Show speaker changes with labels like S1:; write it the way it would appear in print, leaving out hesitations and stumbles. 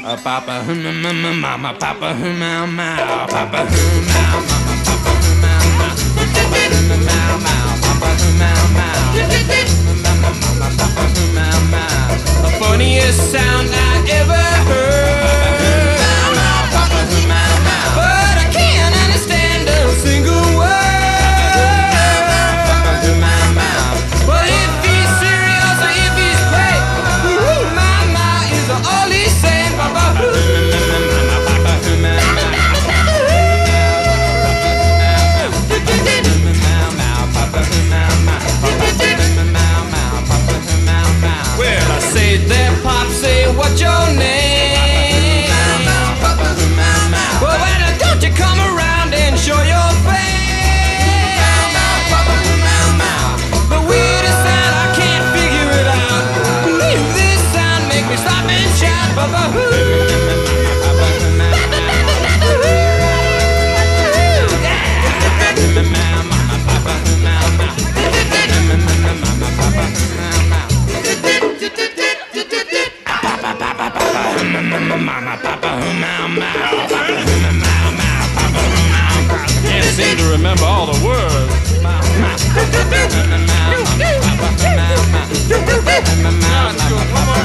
S1: Papa, mama, papa, mau, mau, papa, mau, mama, papa, mau, mau, mau, mau, papa, mau, mau, mama, mama, papa, mau, mau. The funniest sound I ever heard. Papa, mau, mau, but I can't understand a single word. Papa, mau, mau. But if he's serious or if he's played, mama is all he's saying. Papa, well, I say there, Pop, say what's your name? Well, why don't you come around and show your face? The weirdest sound, I can't figure it out. Leave this sound, make me stop and shout. Can't seem to remember all the words. Now it's good. Come on.